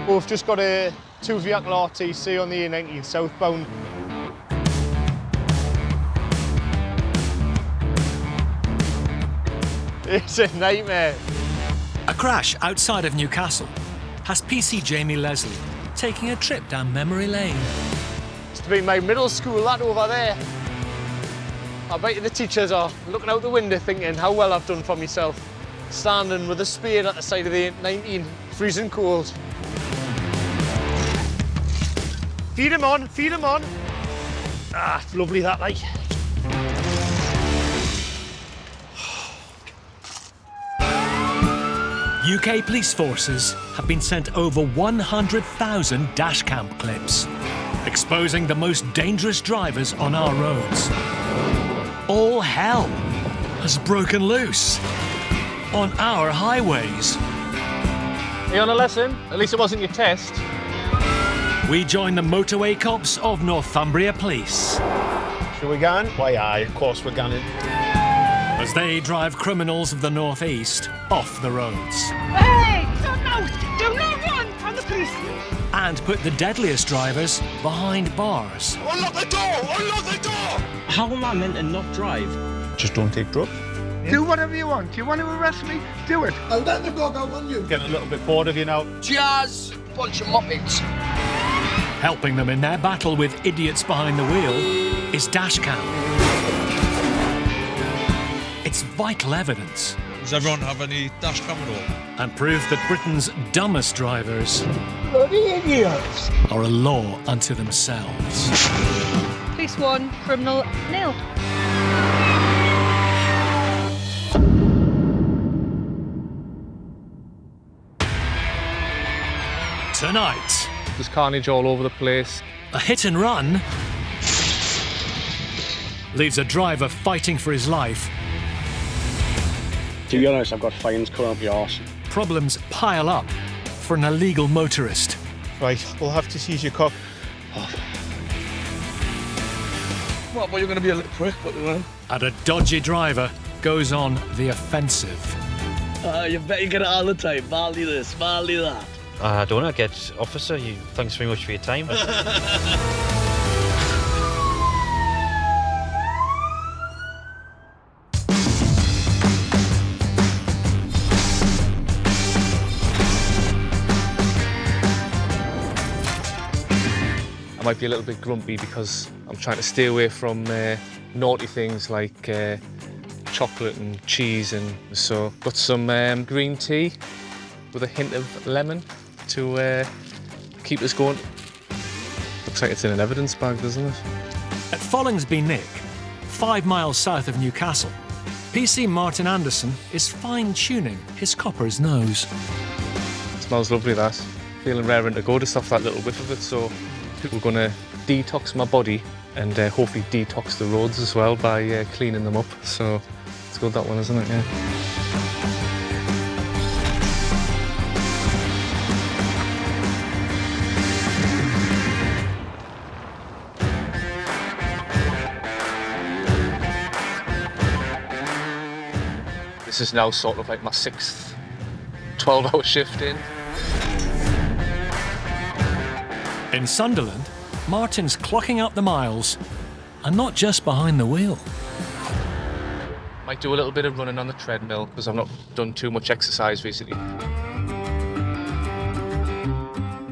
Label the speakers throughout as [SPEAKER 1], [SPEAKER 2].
[SPEAKER 1] We've just got a 2-vehicle RTC on the A19 southbound. It's a nightmare.
[SPEAKER 2] A crash outside of Newcastle has PC Jamie Leslie taking a trip down memory lane.
[SPEAKER 1] It's to be my middle school, that over there. I bet you the teachers are looking out the window thinking how well I've done for myself. Standing with a spade at the side of the 19, freezing cold. Feed him on, feed him on. Ah, it's lovely that, like.
[SPEAKER 2] UK police forces have been sent over 100,000 dashcam clips, exposing the most dangerous drivers on our roads. All hell has broken loose on our highways.
[SPEAKER 1] Are you on a lesson? At least it wasn't your test.
[SPEAKER 2] We join the Motorway Cops of Northumbria Police.
[SPEAKER 3] Shall we go on? Why, aye, of course we're going.
[SPEAKER 2] As they drive criminals of the North East off the roads.
[SPEAKER 4] Hey! Do not run from the police!
[SPEAKER 2] And put the deadliest drivers behind bars.
[SPEAKER 3] Unlock the door! Unlock the door!
[SPEAKER 5] How am I meant to not drive?
[SPEAKER 3] Just don't take drugs.
[SPEAKER 6] Do whatever you want. Do you want to arrest me? Do it.
[SPEAKER 3] I'll let the dog out on you. Getting a little bit bored of you now.
[SPEAKER 4] Jazz! Bunch of muppets.
[SPEAKER 2] Helping them in their battle with idiots behind the wheel is dashcam. It's vital evidence.
[SPEAKER 7] Does everyone have any dashcam at all?
[SPEAKER 2] And proof that Britain's dumbest drivers
[SPEAKER 6] Bloody idiots.
[SPEAKER 2] are a law unto themselves.
[SPEAKER 8] Police 1, criminal 0.
[SPEAKER 2] Tonight,
[SPEAKER 1] There's carnage all over the place.
[SPEAKER 2] a hit and run leaves a driver fighting for his life.
[SPEAKER 5] To be honest, I've got fines coming up your arse.
[SPEAKER 2] Problems pile up for an illegal motorist.
[SPEAKER 3] Right, we'll have to seize your car.
[SPEAKER 4] What, well, you're going to be a little prick, but you will.
[SPEAKER 2] And a dodgy driver goes on the offensive.
[SPEAKER 4] You bet you get it all the time. Volley this, volley that.
[SPEAKER 9] I don't know, officer, thanks very much for your time.
[SPEAKER 1] I might be a little bit grumpy because I'm trying to stay away from naughty things like chocolate and cheese, and so got some green tea with a hint of lemon to keep us going. Looks like it's in an evidence bag, doesn't it?
[SPEAKER 2] At Follingsby Nick, 5 miles south of Newcastle, PC Martin Anderson is fine-tuning his copper's nose.
[SPEAKER 1] It smells lovely, that. Feeling raring to go, just off that little whiff of it, so we're going to detox my body and hopefully detox the roads as well by cleaning them up. So it's good, that one, isn't it? Yeah. This is now sort of like my 6th 12-hour shift in.
[SPEAKER 2] In Sunderland, Martin's clocking out the miles, and not just behind the wheel.
[SPEAKER 1] Might do a little bit of running on the treadmill because I've not done too much exercise recently.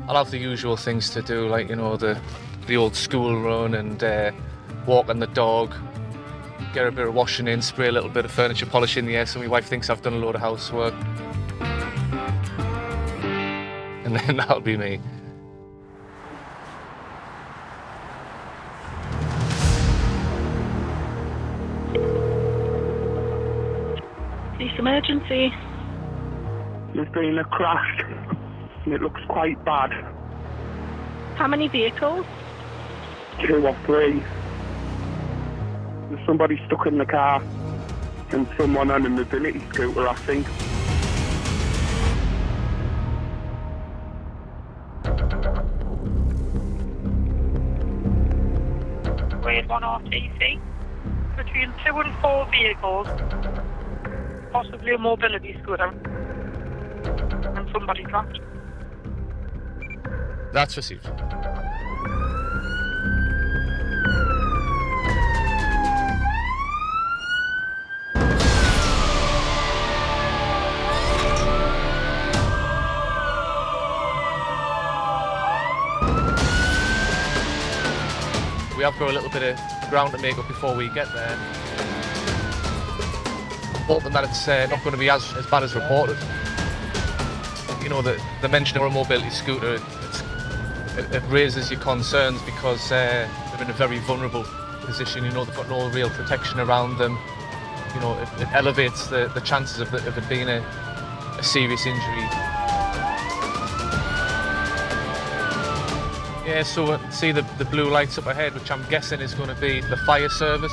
[SPEAKER 1] I'll have the usual things to do, like, you know, the old school run and walking the dog, get a bit of washing in, spray a little bit of furniture polish in the air so my wife thinks I've done a load of housework. And then that'll be me.
[SPEAKER 8] Police emergency.
[SPEAKER 6] There's been a crash, and it looks quite bad.
[SPEAKER 8] How many vehicles?
[SPEAKER 6] 2 or 3. There's somebody stuck in the car, and someone on a mobility scooter, I think.
[SPEAKER 8] Grade 1 RTC. Between 2 and 4 vehicles. Possibly a mobility scooter. And somebody dropped.
[SPEAKER 1] That's received. We have got a little bit of ground to make up before we get there. Hoping that it's not going to be as bad as reported. You know, the mention of a mobility scooter, it raises your concerns because they're in a very vulnerable position. You know, they've got no real protection around them. You know, it elevates the chances of it being a serious injury. Yeah, so see the blue lights up ahead, which I'm guessing is going to be the fire service.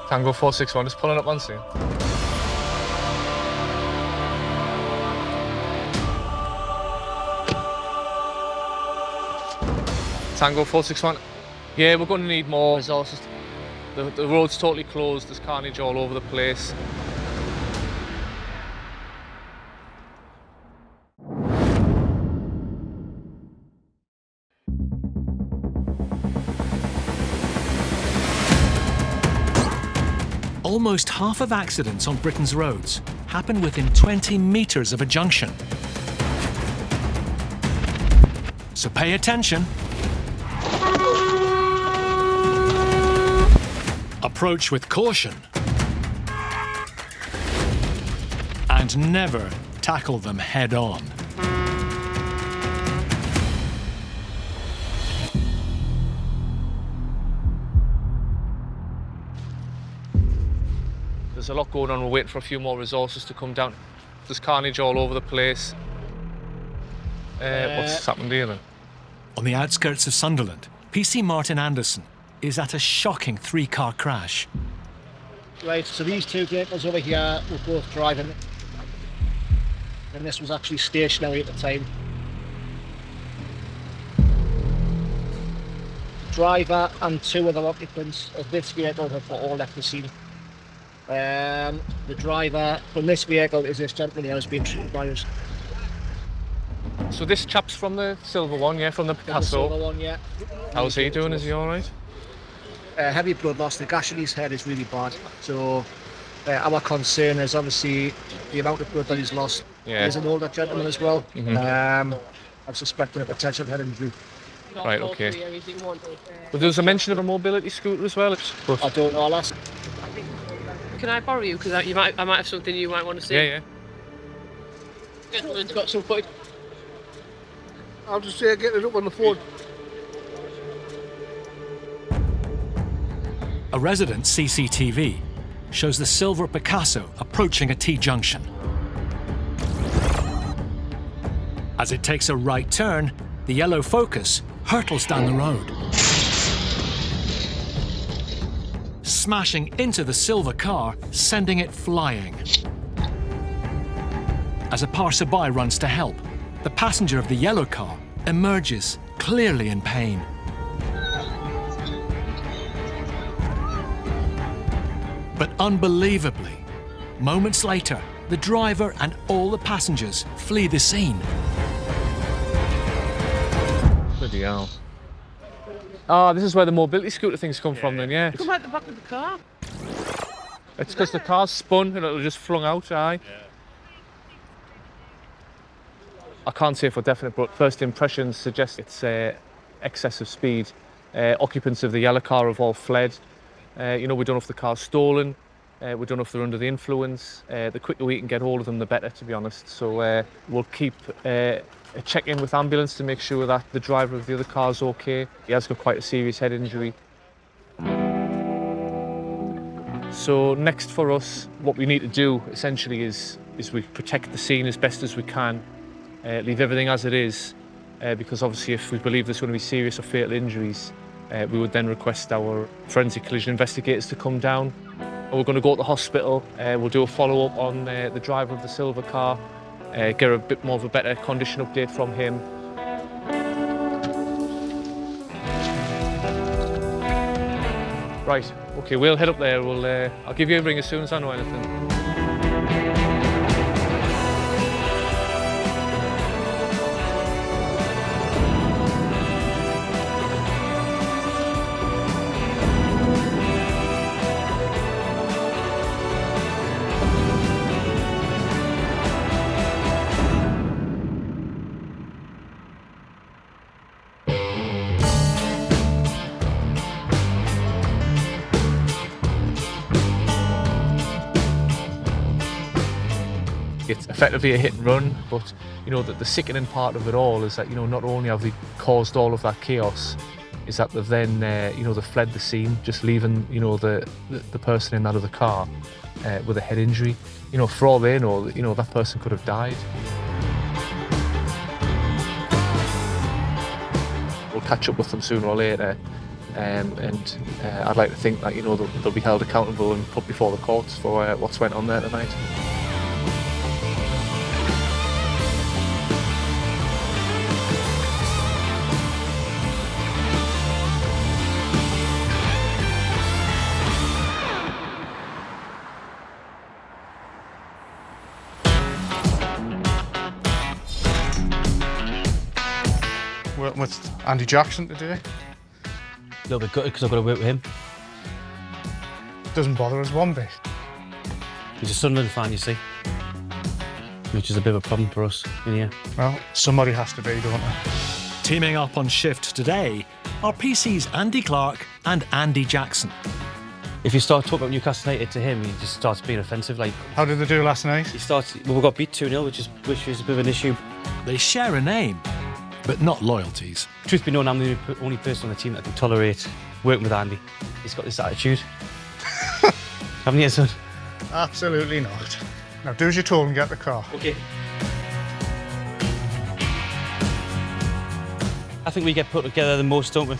[SPEAKER 1] Tango 461 is pulling up on scene. Tango 461. Yeah, we're going to need more resources. The road's totally closed, there's carnage all over the place.
[SPEAKER 2] Almost half of accidents on Britain's roads happen within 20 metres of a junction. So pay attention. Approach with caution. And never tackle them head on.
[SPEAKER 1] There's a lot going on, we're waiting for a few more resources to come down. There's carnage all over the place. What's happened here then?
[SPEAKER 2] On the outskirts of Sunderland, PC Martin Anderson is at a shocking three-car crash.
[SPEAKER 10] Right, so these two vehicles over here were both driving, and this was actually stationary at the time. The driver and two other occupants of this vehicle have all left the scene. The driver from this vehicle is this gentleman here who's been treated by us.
[SPEAKER 1] So this chap's from the silver one, yeah, from the Picasso.
[SPEAKER 10] The silver one, yeah.
[SPEAKER 1] How's he doing? Is he all right?
[SPEAKER 10] Heavy blood loss. The gash in his head is really bad. So our concern is obviously the amount of blood that he's lost.
[SPEAKER 1] Yeah.
[SPEAKER 10] He's an older gentleman as well.
[SPEAKER 1] Mm-hmm.
[SPEAKER 10] I'm suspecting a potential head injury.
[SPEAKER 1] Right, okay. But there was a mention of a mobility scooter as well.
[SPEAKER 10] I don't know, I'll ask.
[SPEAKER 11] Can I borrow you? Because I might have something you might want to see.
[SPEAKER 1] Yeah.
[SPEAKER 11] Gentleman's got some footage.
[SPEAKER 10] I'll just get it up on the phone.
[SPEAKER 2] A resident CCTV shows the silver Picasso approaching a T-junction. As it takes a right turn, the yellow Focus hurtles down the road, smashing into the silver car, sending it flying. As a passerby runs to help, the passenger of the yellow car emerges, clearly in pain. But unbelievably, moments later, the driver and all the passengers flee the scene.
[SPEAKER 1] Bloody hell. Oh, this is where the mobility scooter things come from then, yeah.
[SPEAKER 11] Come out the back of the car.
[SPEAKER 1] It's because the car's spun and it'll just flung out, aye. Yeah. I can't say for definite, but first impressions suggest it's excessive speed. Occupants of the yellow car have all fled. You know, we don't know if the car's stolen. We don't know if they're under the influence. The quicker we can get hold of them, the better, to be honest. So we'll keep a check-in with ambulance to make sure that the driver of the other car's okay. He has got quite a serious head injury. So next for us, what we need to do essentially is we protect the scene as best as we can. Leave everything as it is, because obviously if we believe there's going to be serious or fatal injuries, we would then request our forensic collision investigators to come down. And we're going to go to the hospital, we'll do a follow-up on the driver of the silver car, get a bit more of a better condition update from him. Right, okay, we'll head up there. I'll give you a ring as soon as I know anything. It's effectively a hit and run, but you know that the sickening part of it all is that, you know, not only have they caused all of that chaos, is that they've then you know, they've fled the scene, just leaving, you know, the person in that other car with a head injury. You know, for all they know, you know, that person could have died. We'll catch up with them sooner or later, and I'd like to think that, you know, they'll be held accountable and put before the courts for what's went on there tonight.
[SPEAKER 3] Working with Andy Jackson today.
[SPEAKER 9] A little bit gutted because I've got to work with him.
[SPEAKER 3] Doesn't bother us one bit.
[SPEAKER 9] He's a Sunderland fan, you see, which is a bit of a problem for us in here.
[SPEAKER 3] Well, somebody has to be, don't they?
[SPEAKER 2] Teaming up on shift today are PC's Andy Clark and Andy Jackson.
[SPEAKER 9] If you start talking about Newcastle United to him, he just starts being offensive. Like,
[SPEAKER 3] how did they do last night?
[SPEAKER 9] He starts. Well, we got beat 2-0, which is a bit of an issue.
[SPEAKER 2] They share a name, but not loyalties.
[SPEAKER 9] Truth be known, I'm the only person on the team that can tolerate working with Andy. He's got this attitude. Haven't you, son?
[SPEAKER 3] Absolutely not. Now do as you're told and get the car.
[SPEAKER 9] Okay. I think we get put together the most, don't we?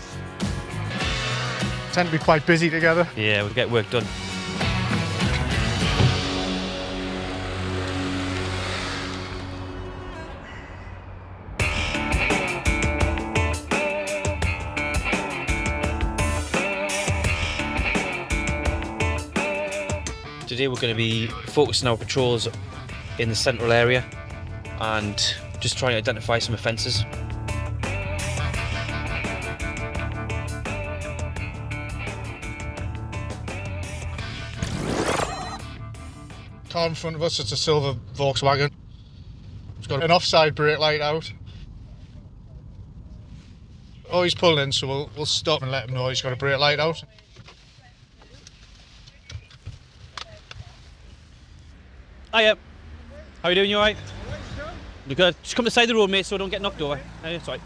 [SPEAKER 3] Tend to be quite busy together.
[SPEAKER 9] Yeah, we get work done. Today we're going to be focusing our patrols in the central area and just trying to identify some offences.
[SPEAKER 3] Car in front of us, it's a silver Volkswagen. It's got an offside brake light out. Oh, he's pulled in, so we'll stop and let him know he's got a brake light out.
[SPEAKER 9] Hiya. How are you doing? You alright? You good? Just come to the side of the road, mate, so don't get knocked over. It's alright.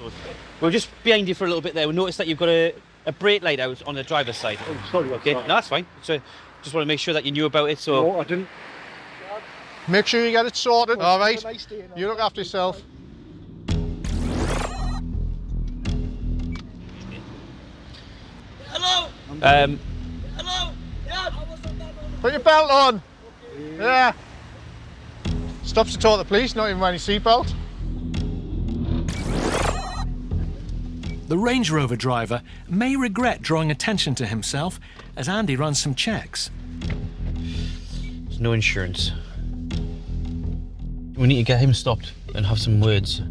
[SPEAKER 9] We're just behind you for a little bit there. We noticed that you've got a brake light out on the driver's side.
[SPEAKER 5] Oh, sorry.
[SPEAKER 9] Okay, no, that's fine. So just want to make sure that you knew about it. So
[SPEAKER 5] No, I didn't.
[SPEAKER 3] Make sure you get it sorted, alright? You look after yourself.
[SPEAKER 4] Hello! Hello! Yeah!
[SPEAKER 3] Put your belt on! Yeah! Stops to talk to the police, not even wearing your seatbelt.
[SPEAKER 2] The Range Rover driver may regret drawing attention to himself as Andy runs some checks.
[SPEAKER 9] there's no insurance. We need to get him stopped and have some words.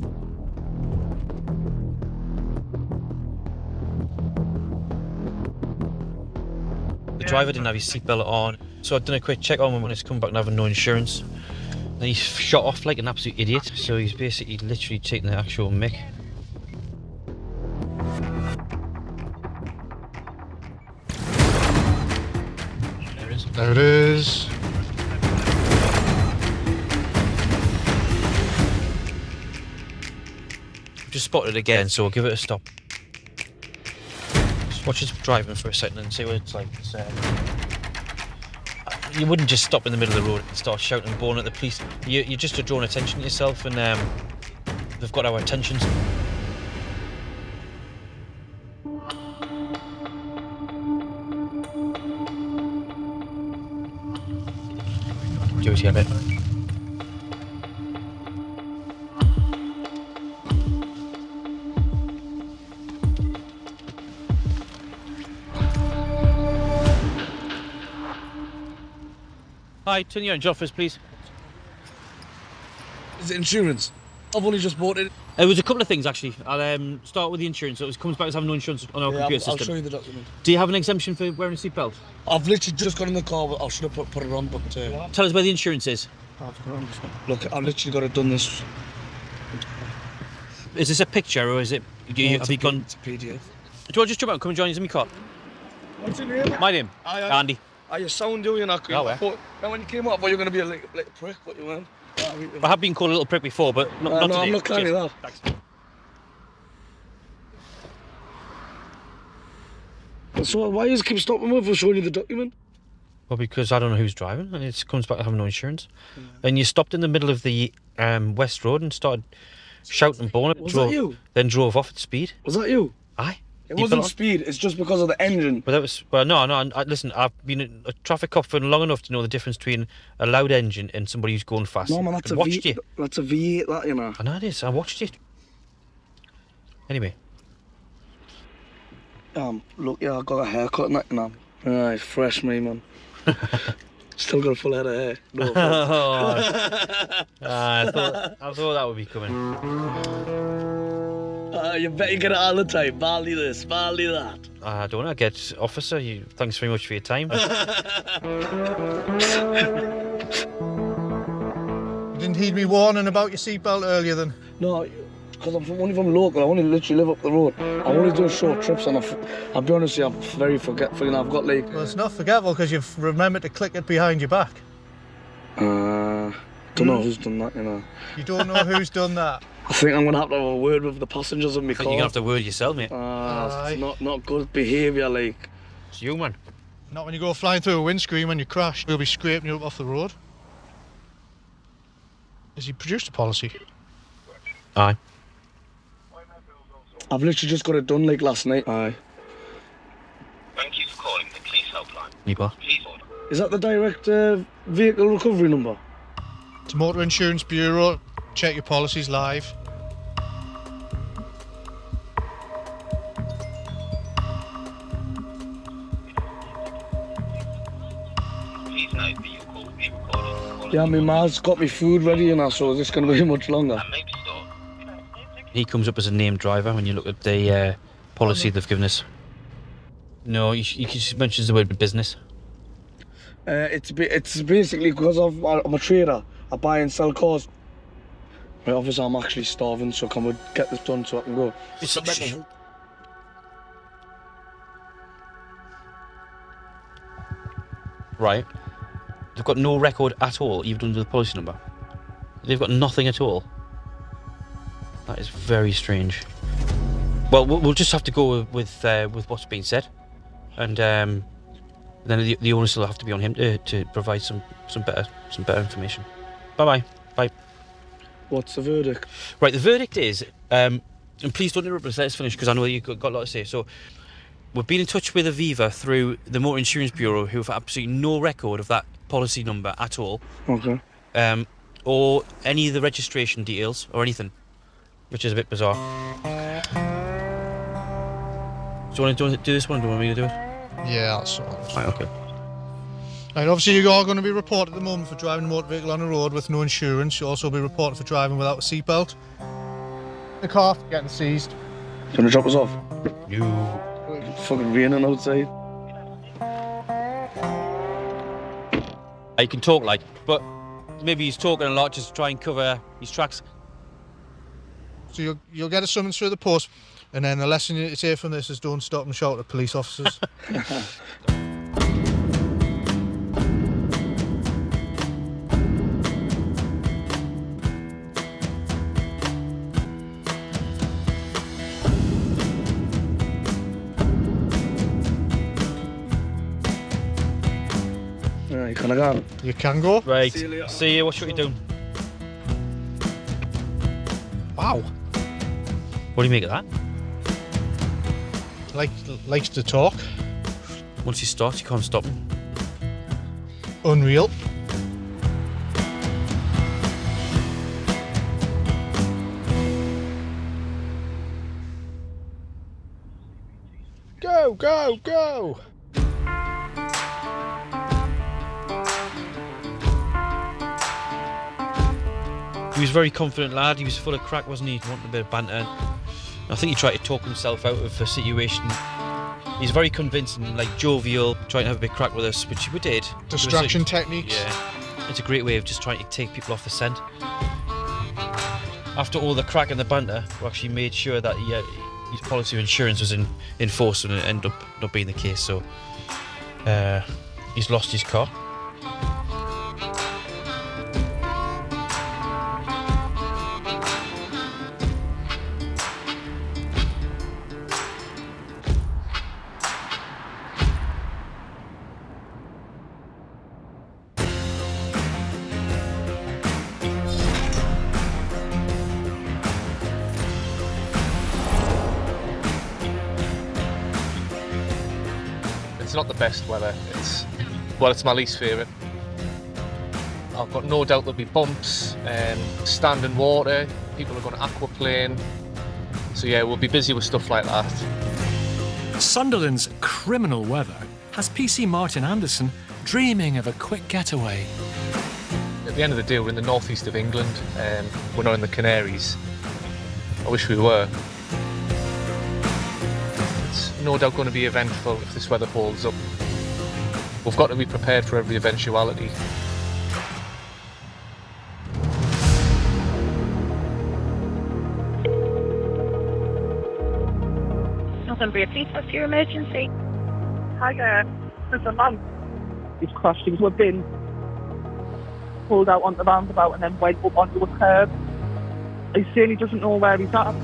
[SPEAKER 9] The driver didn't have his seatbelt on, so I'd done a quick check on him when he's come back and having no insurance. Then he's shot off like an absolute idiot, so he's basically literally taking the actual mick. There it is.
[SPEAKER 3] There it is.
[SPEAKER 9] Just spotted it again, so we'll give it a stop. Just watch us driving for a second and see what it's like. You wouldn't just stop in the middle of the road and start shouting and bawling at the police. You're just drawing attention to yourself, and they've got our attentions. Duty of it. Hi, turn your orange office, please.
[SPEAKER 4] Is it insurance? I've only just bought it.
[SPEAKER 9] There was a couple of things actually. I'll start with the insurance. It comes back as having no insurance on our computer system.
[SPEAKER 4] I'll show you the document.
[SPEAKER 9] Do you have an exemption for wearing a seatbelt?
[SPEAKER 4] I've literally just got in the car, but I should have put it on. But
[SPEAKER 9] Tell us where the insurance is.
[SPEAKER 4] Look, I've literally got it done this.
[SPEAKER 9] Is this a picture or is it? Have you gone?
[SPEAKER 4] It's a PDF.
[SPEAKER 9] Do you want to just jump out and come and join us in my car?
[SPEAKER 4] What's your name?
[SPEAKER 9] My name,
[SPEAKER 4] Aye.
[SPEAKER 9] Andy.
[SPEAKER 4] You sound doing that.
[SPEAKER 9] Oh, yeah.
[SPEAKER 4] Now when you came up, I thought you were going to be a little prick, but you weren't.
[SPEAKER 9] I have been called a little prick before, but not
[SPEAKER 4] no,
[SPEAKER 9] today.
[SPEAKER 4] I'm not claiming that.
[SPEAKER 9] Thanks.
[SPEAKER 4] So why you keep stopping me for showing you the document?
[SPEAKER 9] Well, because I don't know who's driving, and it comes back to having no insurance. And you stopped in the middle of the West Road and started shouting and bawling.
[SPEAKER 4] Was that you?
[SPEAKER 9] Then drove off at speed.
[SPEAKER 4] Was that you?
[SPEAKER 9] Aye.
[SPEAKER 4] It wasn't speed, it's just because of the engine.
[SPEAKER 9] But that was, well, no, listen, I've been a traffic cop for long enough to know the difference between a loud engine and somebody who's going fast.
[SPEAKER 4] No, man, that's
[SPEAKER 9] I watched you.
[SPEAKER 4] That's a V8, that, you know.
[SPEAKER 9] I know it is, I watched it. Anyway.
[SPEAKER 4] Look, yeah, I got a haircut and that, you know. Aye, fresh me, man. Still got a full head of hair. No
[SPEAKER 9] I thought that would be coming.
[SPEAKER 4] You bet you get it all the time. Value this, value that.
[SPEAKER 9] I don't know, get officer, thanks very much for your time.
[SPEAKER 3] You didn't heed me warning about your seatbelt earlier then?
[SPEAKER 4] No, because I'm only from local. I only literally live up the road. I only do short trips, and I'll be honest with you, I'm very forgetful. You know, I've got like.
[SPEAKER 3] Well, it's not forgetful because you've remembered to click it behind your back.
[SPEAKER 4] Don't know who's done that, you know.
[SPEAKER 3] You don't know who's done that?
[SPEAKER 4] I think I'm gonna have to have a word with the passengers of my car.
[SPEAKER 9] You're gonna have to word yourself, mate.
[SPEAKER 4] It's not good behaviour, like.
[SPEAKER 9] It's you, man.
[SPEAKER 3] Not when you go flying through a windscreen when you crash. We'll be scraping you up off the road. Has he produced a policy?
[SPEAKER 9] Aye.
[SPEAKER 4] I've literally just got it done like last night. Aye.
[SPEAKER 12] Thank you for calling the police helpline.
[SPEAKER 9] Please
[SPEAKER 12] order.
[SPEAKER 4] Is that the direct vehicle recovery number?
[SPEAKER 3] It's Motor Insurance Bureau. Check your policies live.
[SPEAKER 12] Please note that your call will be recorded.
[SPEAKER 4] Yeah, my ma's got me food ready and so is this going to be much longer?
[SPEAKER 9] He comes up as a named driver when you look at the policy they've given us. No, he just mentions the word business.
[SPEAKER 4] It's basically because I'm a trader. I buy and sell cars. Right, obviously I'm actually starving, so can we get this done so I can go?
[SPEAKER 9] Right. They've got no record at all, even under the policy number. They've got nothing at all. That is very strange. Well, we'll just have to go with what's being said, and then the onus will have to be on him to provide some better information. Bye.
[SPEAKER 4] What's the verdict?
[SPEAKER 9] Right, the verdict is, and please don't interrupt us. Let us finish because I know you've got a lot to say. So, we've been in touch with Aviva through the Motor Insurance Bureau, who have absolutely no record of that policy number at all.
[SPEAKER 4] Okay.
[SPEAKER 9] Or any of the registration details or anything, which is a bit bizarre. Do you want to do this one, or do you want me to do it?
[SPEAKER 3] Yeah, that's all.
[SPEAKER 9] Right, okay.
[SPEAKER 3] Right, obviously you are going to be reported at the moment for driving a motor vehicle on a road with no insurance. You'll also be reported for driving without a seatbelt. The car getting seized.
[SPEAKER 4] Do you want to drop us off?
[SPEAKER 9] You.
[SPEAKER 4] It's fucking raining outside.
[SPEAKER 9] You can talk but maybe he's talking a lot just to try and cover his tracks.
[SPEAKER 3] So you'll get a summons through the post, and then the lesson you take from this is don't stop and shout at police officers.
[SPEAKER 4] Right, can I go?
[SPEAKER 3] You can go.
[SPEAKER 9] Right. See you. Watch what you're doing.
[SPEAKER 3] Wow.
[SPEAKER 9] What do you make of that?
[SPEAKER 3] Likes to talk.
[SPEAKER 9] Once he starts, you can't stop him.
[SPEAKER 3] Unreal. Go, go, go!
[SPEAKER 9] He was a very confident lad. He was full of crack, wasn't he? He wanted a bit of banter. I think he tried to talk himself out of a situation. He's very convincing, like jovial, trying to have a bit of crack with us, which we did.
[SPEAKER 3] Distraction techniques.
[SPEAKER 9] Yeah. It's a great way of just trying to take people off the scent. After all the crack and the banter, we actually made sure that his policy of insurance was in force, and it ended up not being the case. So he's lost his car.
[SPEAKER 1] It's not the best weather. It's my least favourite. I've got no doubt there'll be bumps, standing water, people are going to aquaplane. So yeah, we'll be busy with stuff like that.
[SPEAKER 2] Sunderland's criminal weather has PC Martin Anderson dreaming of a quick getaway.
[SPEAKER 1] At the end of the day, we're in the northeast of England. We're not in the Canaries. I wish we were. It's no doubt going to be eventful if this weather holds up. We've got to be prepared for every eventuality.
[SPEAKER 8] Northumbria Police, what's your emergency?
[SPEAKER 6] Hi there. There's a man. He's crashed into a bin, pulled out onto the roundabout and then went up onto a curb. He's saying he doesn't know where he's at.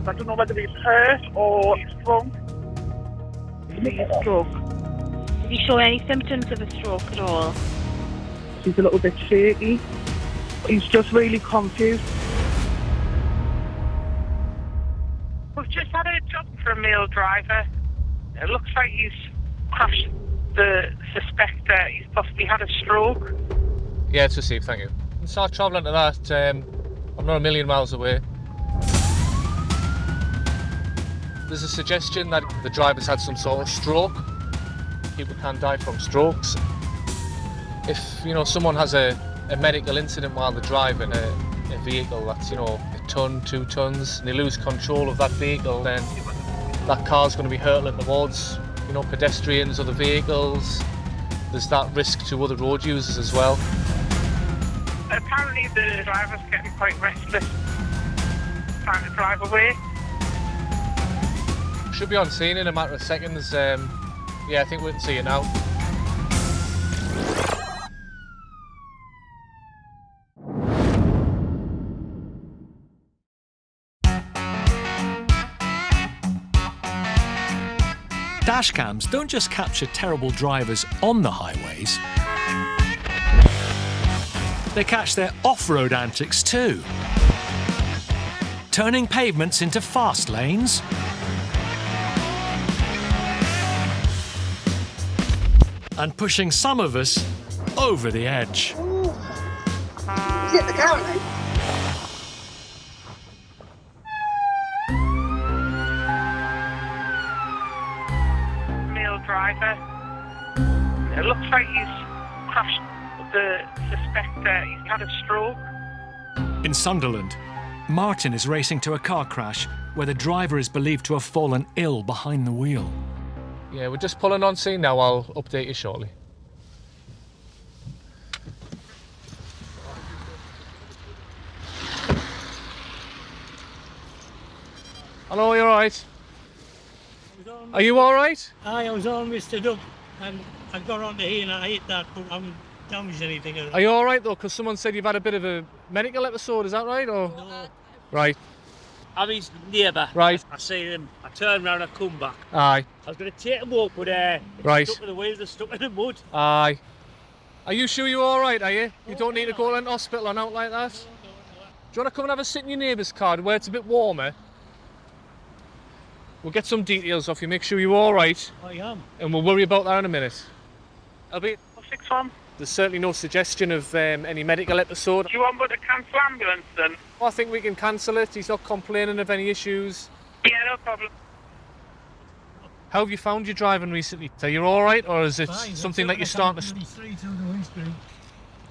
[SPEAKER 6] I don't know whether he's hurt or he's drunk. He's stroke.
[SPEAKER 8] Did he show any symptoms of a stroke at all?
[SPEAKER 6] He's a little bit shaky. He's just really confused.
[SPEAKER 8] We've just had a job for a male driver. It looks like he's crashed the suspect. He's possibly had a stroke.
[SPEAKER 1] Yeah, it's received, thank you. And start travelling to that. I'm not a million miles away. There's a suggestion that the driver's had some sort of stroke. People can die from strokes. If someone has a medical incident while they're driving a vehicle that's a ton, 2 tons, and they lose control of that vehicle, then that car's going to be hurtling towards pedestrians, other vehicles. There's that risk to other road users as well.
[SPEAKER 8] Apparently the driver's getting quite restless, trying to drive away.
[SPEAKER 1] Should be on scene in a matter of seconds. Yeah, I think we can see it now.
[SPEAKER 2] Dashcams don't just capture terrible drivers on the highways, they catch their off-road antics too. Turning pavements into fast lanes, and pushing some of us over the edge.
[SPEAKER 13] Hit the car, mate.
[SPEAKER 8] Male driver. It looks like he's crashed the suspect. He's had a stroke.
[SPEAKER 2] In Sunderland, Martin is racing to a car crash where the driver is believed to have fallen ill behind the wheel.
[SPEAKER 1] Yeah, we're just pulling on scene now. I'll update you shortly. Hello, you alright? Are you alright?
[SPEAKER 14] I was almost stood up and I got onto here and I hit that, but I haven't damaged anything.
[SPEAKER 1] Are you alright though? Because someone said you've had a bit of a medical episode, is that right? Or?
[SPEAKER 14] No.
[SPEAKER 1] Right.
[SPEAKER 14] I'm his neighbour.
[SPEAKER 1] Right.
[SPEAKER 14] I seen him, I turned round, I come back.
[SPEAKER 1] Aye.
[SPEAKER 14] I was going to take him up, but
[SPEAKER 1] right.
[SPEAKER 14] Stuck to the wheels, they're stuck in the mud.
[SPEAKER 1] Aye. Are you sure you're alright, are you? You don't need to go into hospital and out like that? Do you want to come and have a sit in your neighbour's car where it's a bit warmer? We'll get some details off you, make sure you're alright.
[SPEAKER 14] I am.
[SPEAKER 1] And we'll worry about that in a minute. Albeit,
[SPEAKER 8] 61.
[SPEAKER 1] there's certainly no suggestion of any medical episode.
[SPEAKER 8] Do you want me to cancel ambulance then?
[SPEAKER 1] I think we can cancel it. He's not complaining of any issues.
[SPEAKER 8] Yeah, no problem.
[SPEAKER 1] How have you found your driving recently? Are you alright, or is it
[SPEAKER 14] Fine,
[SPEAKER 1] something that you're starting to...
[SPEAKER 14] Straight through the windscreen.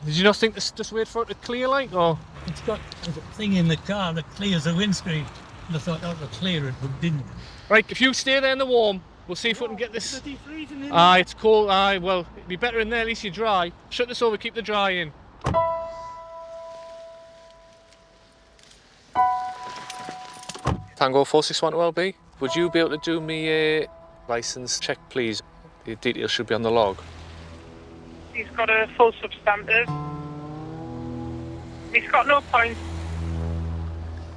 [SPEAKER 1] Did you not think to just wait for it to clear, like, or...?
[SPEAKER 14] It's got a thing in the car that clears the windscreen. And I thought that would clear it, but it didn't.
[SPEAKER 1] Right, if you stay there in the warm, we'll see if we can get this...
[SPEAKER 14] Bloody freezing in
[SPEAKER 1] Aye, it's cold. Aye, well, it'd be better in there, at least you're dry. Shut this over, keep the dry in. Tango 46112B, would you be able to do me a licence check, please? The details should be on the log.
[SPEAKER 8] He's got a full substantive. He's got no points.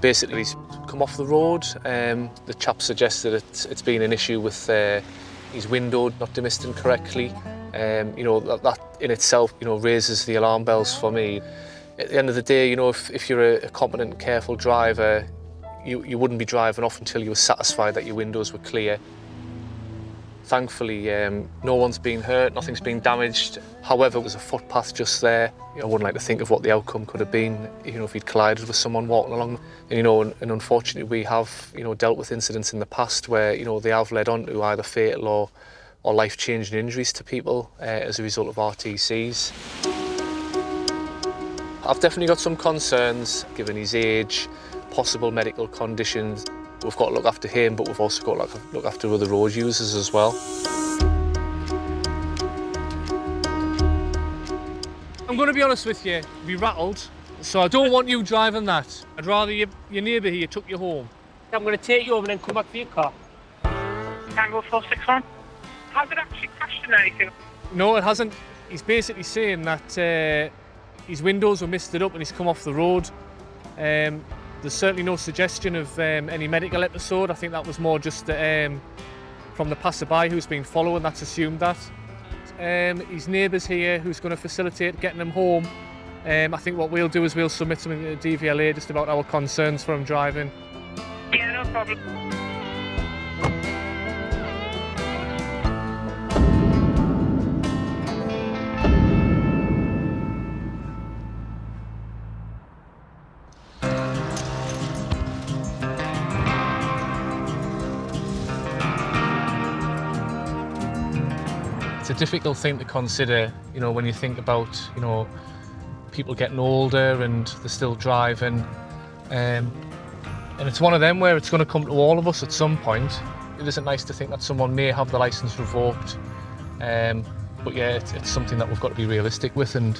[SPEAKER 1] Basically, he's come off the road. The chap suggested it's been an issue with his window not demisting correctly. That in itself, raises the alarm bells for me. At the end of the day, if you're a competent and careful driver, you wouldn't be driving off until you were satisfied that your windows were clear. Thankfully, no one's been hurt, nothing's been damaged. However, there's a footpath just there. I wouldn't like to think of what the outcome could have been, if he'd collided with someone walking along. And unfortunately, we have, dealt with incidents in the past where, they have led on to either fatal or life-changing injuries to people as a result of RTCs. I've definitely got some concerns, given his age, possible medical conditions. We've got to look after him, but we've also got to look after other road users as well.
[SPEAKER 15] I'm going to be honest with you, be rattled, so I don't want you driving that. I'd rather your neighbour here took you home.
[SPEAKER 10] I'm going to take you home and then come back for your car.
[SPEAKER 8] Tango 461. Has it actually crashed in anything?
[SPEAKER 15] No, it hasn't. He's basically saying that his windows were misted up and he's come off the road. There's certainly no suggestion of any medical episode. I think that was more just from the passerby who's been following, that's assumed that. His neighbour's here who's going to facilitate getting him home. I think what we'll do is we'll submit something to the DVLA just about our concerns for him driving.
[SPEAKER 8] Yeah, no problem.
[SPEAKER 1] It's a difficult thing to consider, when you think about, people getting older and they're still driving. And it's one of them where it's going to come to all of us at some point. It isn't nice to think that someone may have the licence revoked. But yeah, it's something that we've got to be realistic with, and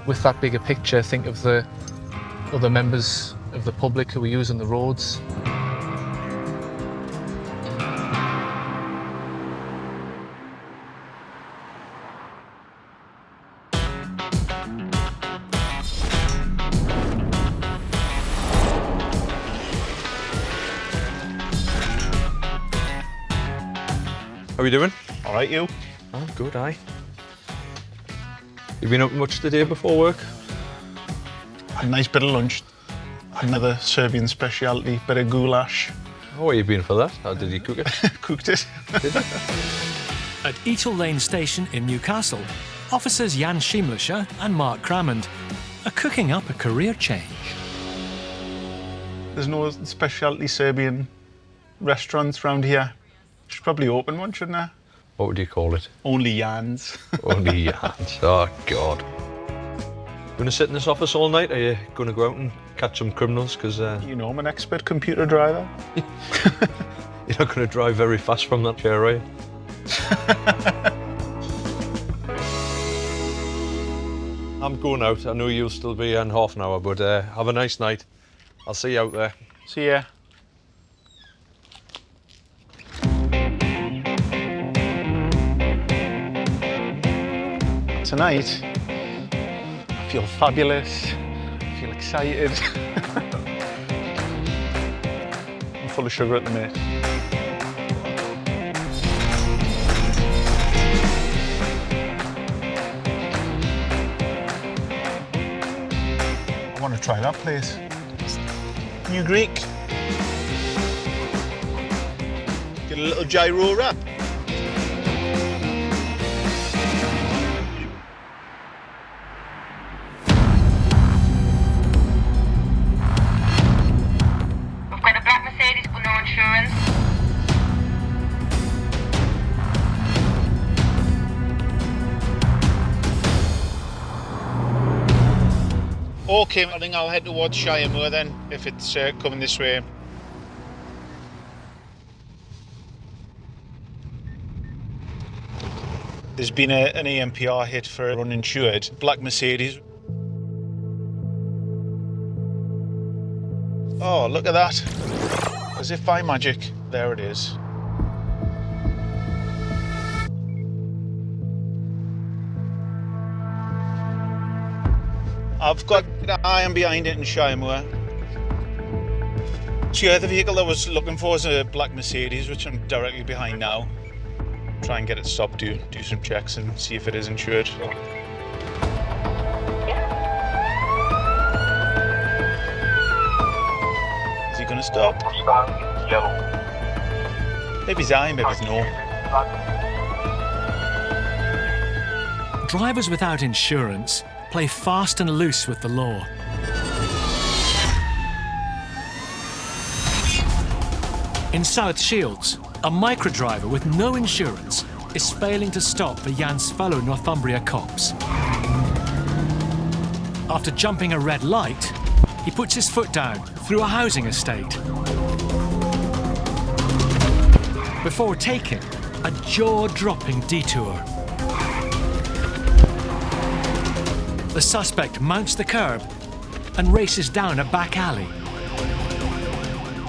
[SPEAKER 1] with that bigger picture, think of the other members of the public who are using the roads.
[SPEAKER 7] How are you doing?
[SPEAKER 16] All right, you?
[SPEAKER 7] Oh, good, aye. You been up much today before work?
[SPEAKER 16] A nice bit of lunch. Another Serbian speciality, bit of goulash.
[SPEAKER 7] Oh, where you been for that? How did you cook it?
[SPEAKER 16] Cooked it.
[SPEAKER 7] Did you?
[SPEAKER 2] At Eatle Lane Station in Newcastle, officers Jan Schiemlischer and Mark Crammond are cooking up a career change.
[SPEAKER 16] There's no speciality Serbian restaurants around here. Should probably open one, shouldn't I?
[SPEAKER 7] What would you call it?
[SPEAKER 16] Only Jans.
[SPEAKER 7] Only Jans. Oh, God. Going to sit in this office all night? Are you going to go out and catch some criminals? Because
[SPEAKER 16] I'm an expert computer driver.
[SPEAKER 7] You're not going to drive very fast from that chair, are you? I'm going out. I know you'll still be in half an hour, but have a nice night. I'll see you out there.
[SPEAKER 16] See ya. Tonight, I feel fabulous, I feel excited. I'm full of sugar at the minute. I want to try that place. New Greek. Get a little gyro wrap. Okay, I think I'll head towards Shiremoor then, if it's coming this way. There's been an EMPR hit for uninsured. Black Mercedes. Oh, look at that. As if by magic. There it is. I've got an eye behind it in Shiremoor. So yeah, the vehicle I was looking for is a black Mercedes, which I'm directly behind now. Try and get it stopped, do some checks and see if it is insured. Is he gonna stop? Maybe he's aye, maybe he's no.
[SPEAKER 2] Drivers without insurance play fast and loose with the law. In South Shields, a micro-driver with no insurance is failing to stop for Jan's fellow Northumbria cops. After jumping a red light, he puts his foot down through a housing estate before taking a jaw-dropping detour. The suspect mounts the curb and races down a back alley.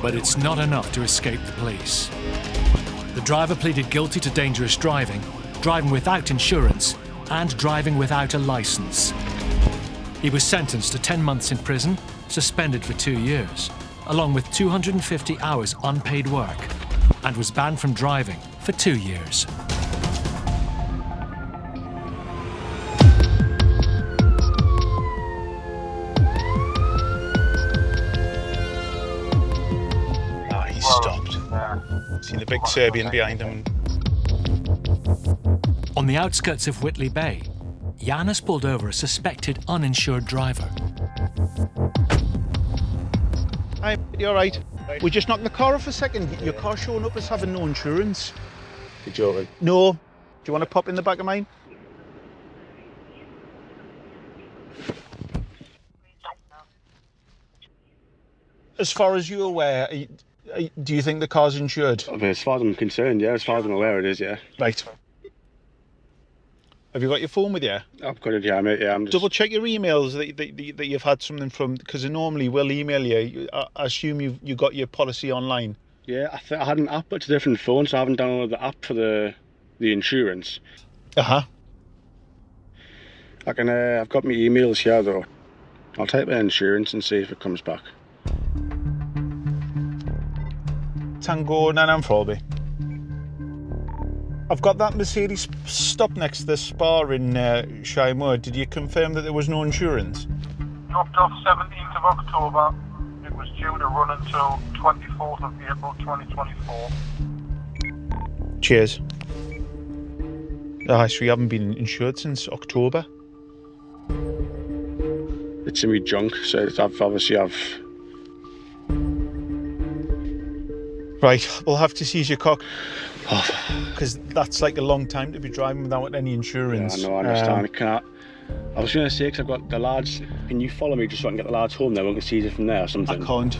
[SPEAKER 2] But it's not enough to escape the police. The driver pleaded guilty to dangerous driving, driving without insurance, and driving without a license. He was sentenced to 10 months in prison, suspended for 2 years, along with 250 hours unpaid work, and was banned from driving for 2 years.
[SPEAKER 16] He stopped. Seen the big Serbian behind him.
[SPEAKER 2] On the outskirts of Whitley Bay, Jan has pulled over a suspected uninsured driver.
[SPEAKER 16] Hi, you alright? We just knocked the car off a second. Your car's showing up as having no insurance.
[SPEAKER 5] You're joking?
[SPEAKER 16] No. Do you want to pop in the back of mine? As far as you're aware, do you think the car's insured?
[SPEAKER 5] I mean, as far as I'm concerned, yeah. As far as I'm aware, it is, yeah.
[SPEAKER 16] Right. Have you got your phone with you?
[SPEAKER 5] I've got it, yeah, mate. Yeah, I'm just...
[SPEAKER 16] Double check your emails that you've had something from, because they normally will email you. I assume you got your policy online.
[SPEAKER 5] Yeah, I had an app, but it's a different phone, so I haven't downloaded the app for the insurance.
[SPEAKER 16] Uh-huh.
[SPEAKER 5] I can, I've got my emails here, though. I'll type in insurance and see if it comes back.
[SPEAKER 16] Tango 9 Frolby. I've got that Mercedes stopped next to the spa in Shire. Did you confirm that there was no insurance?
[SPEAKER 17] Dropped off 17th of October. It was due to run until 24th of April 2024.
[SPEAKER 16] Cheers. So you haven't been insured since October?
[SPEAKER 5] It's in me junk, so I've...
[SPEAKER 16] Right, we'll have to seize your car. Because that's like a long time to be driving without any insurance.
[SPEAKER 5] Yeah, I know, I understand. I was going to say, because I've got the lads, can you follow me just so I can get the lads home there? We can seize it from there or something.
[SPEAKER 16] I can't.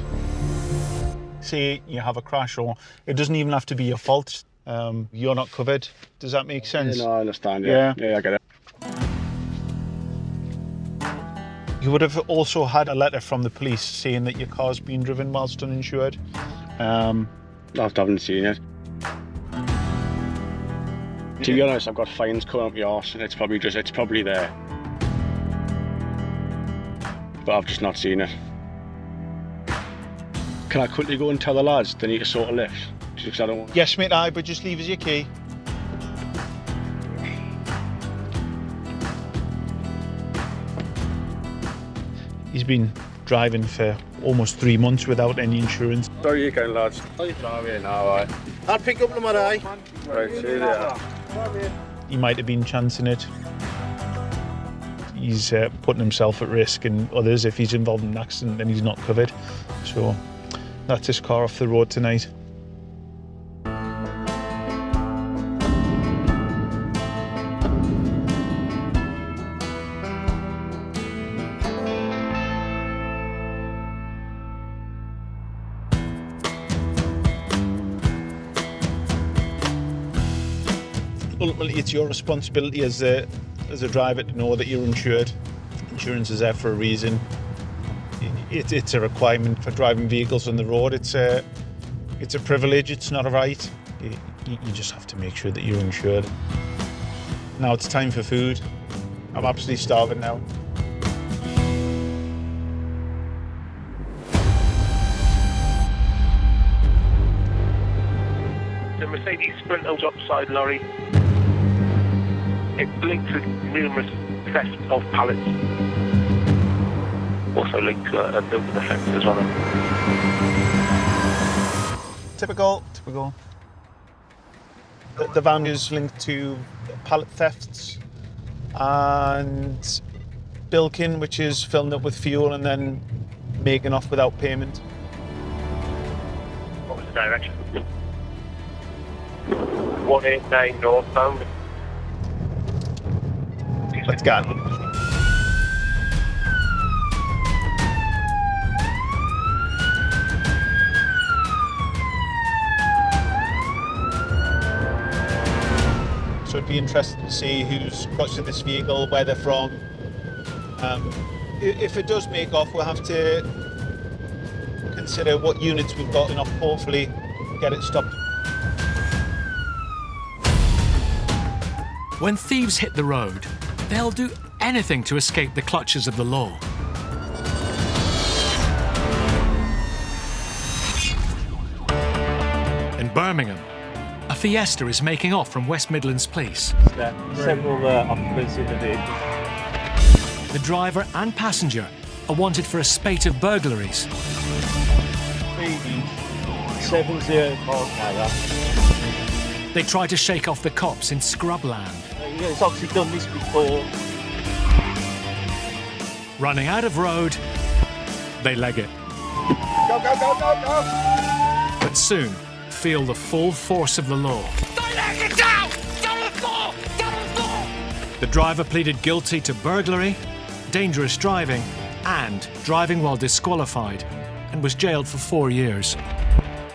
[SPEAKER 16] Say you have a crash, or it doesn't even have to be your fault. You're not covered. Does that make sense?
[SPEAKER 5] Yeah, no, I understand, yeah. Yeah, I get it.
[SPEAKER 16] You would have also had a letter from the police saying that your car's been driven whilst uninsured.
[SPEAKER 5] I haven't seen it. To be honest, I've got fines coming up the arse, and it's probably there. But I've just not seen it. Can I quickly go and tell the lads they need to sort a lift? Just because I don't want...
[SPEAKER 16] Yes, mate, but just leave us your key. He's been driving for almost 3 months without any insurance.
[SPEAKER 5] Sorry you going, lads. Sorry, now, right.
[SPEAKER 17] I'll pick up number I.
[SPEAKER 5] Right, see you there.
[SPEAKER 16] He might have been chancing it. He's putting himself at risk, and others, if he's involved in an accident, then he's not covered. So that's his car off the road tonight. Ultimately, it's your responsibility as a driver to know that you're insured. Insurance is there for a reason. It's a requirement for driving vehicles on the road. It's a privilege. It's not a right. You just have to make sure that you're insured. Now it's time for food. I'm absolutely starving now.
[SPEAKER 17] The Mercedes Sprinter topside lorry. It's linked to numerous thefts of pallets. Also linked to a building offence as well.
[SPEAKER 16] Typical. The van is linked to pallet thefts and bilking, which is filling up with fuel and then making off without payment.
[SPEAKER 12] What was the direction? 189 northbound.
[SPEAKER 16] Let's go. So it'd be interesting to see who's crossing this vehicle, where they're from. If it does make off, we'll have to consider what units we've got and hopefully get it stopped.
[SPEAKER 2] When thieves hit the road, they'll do anything to escape the clutches of the law. In Birmingham, a Fiesta is making off from West Midlands Police.
[SPEAKER 18] Several occupants in the vehicle.
[SPEAKER 2] The driver and passenger are wanted for a spate of burglaries.
[SPEAKER 18] 70 miles an hour.
[SPEAKER 2] They try to shake off the cops in scrubland.
[SPEAKER 18] It's obviously done this before.
[SPEAKER 2] Running out of road, they leg it.
[SPEAKER 17] Go, go, go, go, go!
[SPEAKER 2] But soon feel the full force of the law. The driver pleaded guilty to burglary, dangerous driving, and driving while disqualified, and was jailed for 4 years.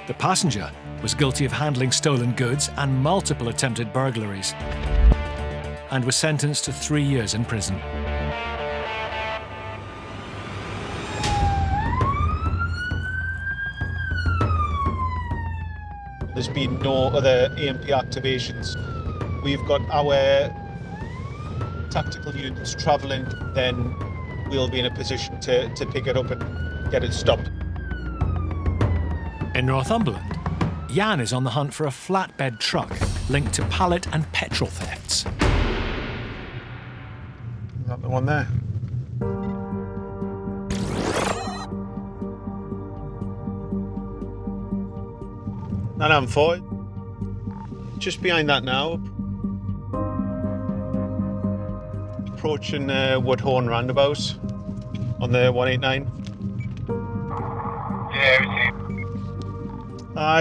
[SPEAKER 2] The passenger was guilty of handling stolen goods and multiple attempted burglaries, and was sentenced to 3 years in prison.
[SPEAKER 16] There's been no other EMP activations. We've got our tactical units travelling, then we'll be in a position to pick it up and get it stopped.
[SPEAKER 2] In Northumberland, Jan is on the hunt for a flatbed truck linked to pallet and petrol thefts.
[SPEAKER 16] Is that the one there? And I'm forward. Just behind that now. Approaching Woodhorn roundabout on the 189.
[SPEAKER 17] Yeah, it's here.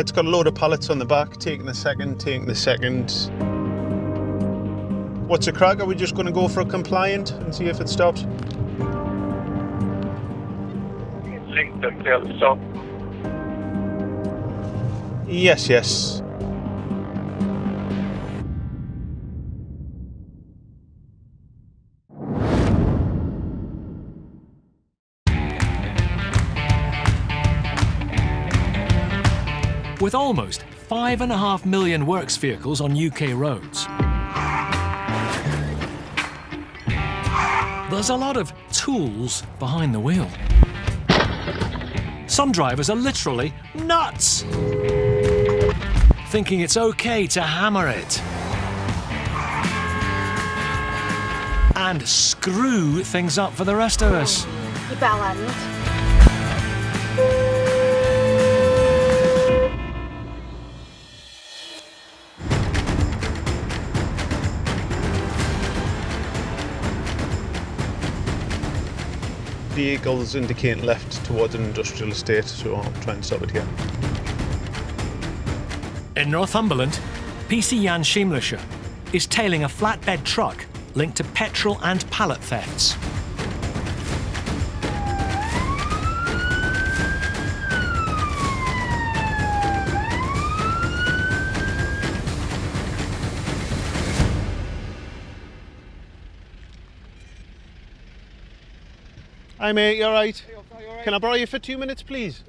[SPEAKER 16] It's got a load of pallets on the back, taking the second. What's a crack? Are we just going to go for a compliant and see if it stops?
[SPEAKER 17] Linked until the stop.
[SPEAKER 16] Yes, yes.
[SPEAKER 2] With almost 5.5 million works vehicles on UK roads, there's a lot of tools behind the wheel. Some drivers are literally nuts, thinking it's okay to hammer it and screw things up for the rest of us.
[SPEAKER 13] You bell end.
[SPEAKER 16] Vehicles indicating left towards an industrial estate, so I'll try and stop it here.
[SPEAKER 2] In Northumberland, PC Jan Schiemlischer is tailing a flatbed truck linked to petrol and pallet thefts.
[SPEAKER 16] Hi mate, you alright? Can I borrow you for 2 minutes, please?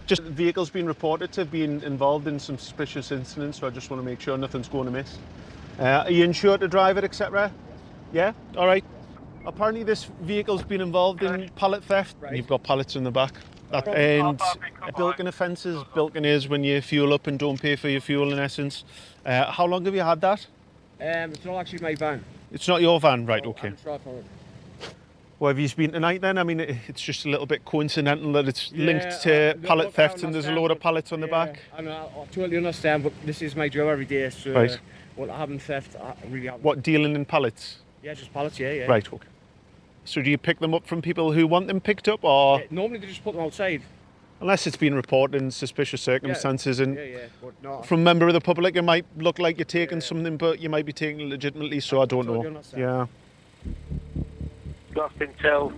[SPEAKER 16] Just the vehicle's been reported to have been involved in some suspicious incidents, so I just want to make sure nothing's going amiss. Are you insured to drive it, etc.? Yeah? Alright. Apparently this vehicle's been involved in pallet theft. Right. You've got pallets in the back. And bilking offences. Bilking is when you fuel up and don't pay for your fuel, in essence. How long have you had that?
[SPEAKER 19] It's not actually my van.
[SPEAKER 16] It's not your van? Right, okay. Where have you been tonight then? I mean, it's just a little bit coincidental that it's linked to pallet theft and there's a load of pallets on the back.
[SPEAKER 19] I totally understand, but this is my job every day, so
[SPEAKER 16] Right.
[SPEAKER 19] well, I haven't theft, I really haven't.
[SPEAKER 16] What, dealing in pallets?
[SPEAKER 19] Yeah, just pallets, yeah.
[SPEAKER 16] Right, okay. So do you pick them up from people who want them picked up, or...?
[SPEAKER 19] Yeah, normally they just put them outside.
[SPEAKER 16] Unless it's been reported in suspicious circumstances, and
[SPEAKER 19] but no.
[SPEAKER 16] from a member of the public it might look like you're taking something, but you might be taking it legitimately, so I don't know. Yeah.
[SPEAKER 12] Last intel,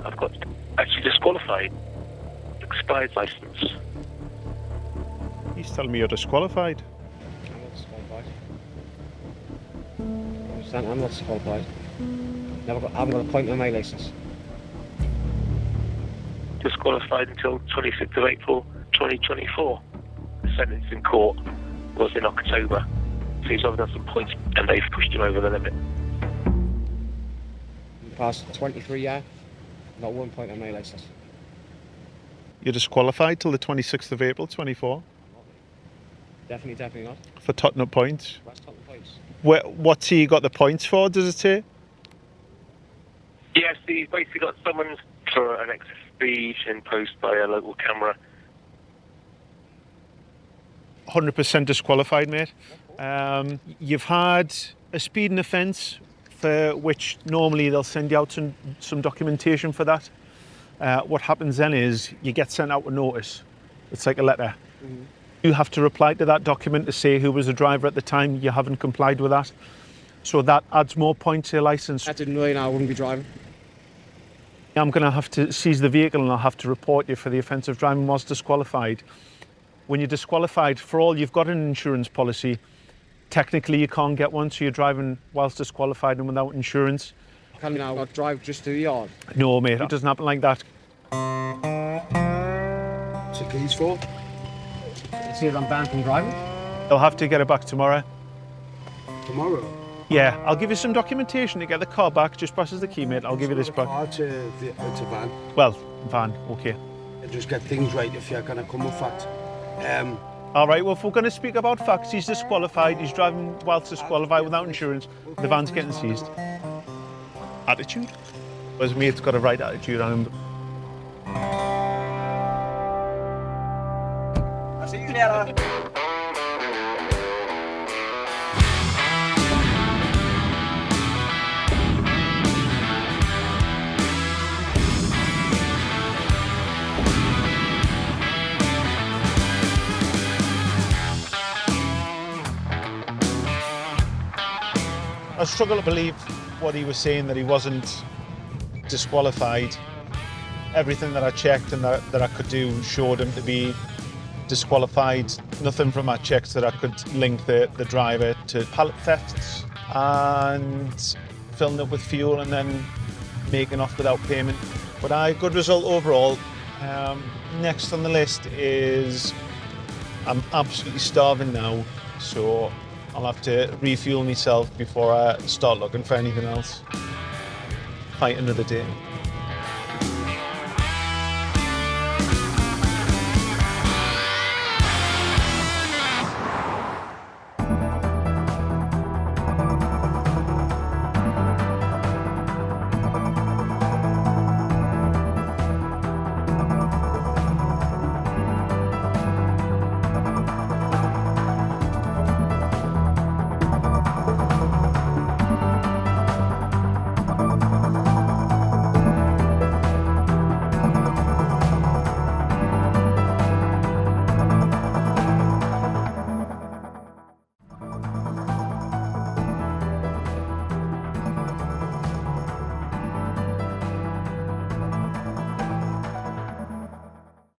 [SPEAKER 12] I've got actually disqualified, expired license.
[SPEAKER 16] He's telling me you're disqualified.
[SPEAKER 19] I'm not disqualified. I'm not disqualified. I haven't got a point on my license.
[SPEAKER 12] Disqualified until 26th of April 2024. The sentence in court was in October. So he's obviously done some points and they've pushed him over the limit.
[SPEAKER 19] Past 23 years, not 1 point on my license.
[SPEAKER 16] You're disqualified till the 26th of April 24
[SPEAKER 19] Definitely not.
[SPEAKER 16] for totting up points.
[SPEAKER 19] What's top points?
[SPEAKER 16] What's he got the points for, does it say?
[SPEAKER 12] Yes, he's basically got summoned for an excess speed imposed by a local camera.
[SPEAKER 16] 100% disqualified, mate. You've had a speeding offence for which normally they'll send you out some documentation for that. What happens then is you get sent out a notice. It's like a letter.
[SPEAKER 19] Mm-hmm.
[SPEAKER 16] You have to reply to that document to say who was the driver at the time. You haven't complied with that. So that adds more points to your licence.
[SPEAKER 19] I didn't know, I wouldn't be driving.
[SPEAKER 16] I'm going to have to seize the vehicle and I'll have to report you for the offence of driving whilst disqualified. When you're disqualified, for all you've got an insurance policy, technically you can't get one, so you're driving whilst disqualified and without insurance.
[SPEAKER 19] Can you now not drive just to the yard?
[SPEAKER 16] No, mate, it doesn't happen like that.
[SPEAKER 19] What's the keys for? It says I'm banned from driving.
[SPEAKER 16] They'll have to get it back tomorrow.
[SPEAKER 19] Tomorrow?
[SPEAKER 16] Yeah, I'll give you some documentation to get the car back. Just pass us the key, mate. I'll give you this back.
[SPEAKER 20] It's a van.
[SPEAKER 16] Well, van, okay.
[SPEAKER 20] Just get things right if you're going to come with facts.
[SPEAKER 16] All right, well, if we're going to speak about facts, he's disqualified. He's driving whilst disqualified without insurance. The van's getting seized. Attitude? Whereas mate's got a right attitude on him.
[SPEAKER 13] I'll see you later.
[SPEAKER 16] I struggle to believe what he was saying, that he wasn't disqualified. Everything that I checked and that I could do showed him to be disqualified. Nothing from my checks that I could link the driver to pallet thefts and filling up with fuel and then making off without payment. But good result overall. Next on the list is I'm absolutely starving now, so I'll have to refuel myself before I start looking for anything else. Fight another day.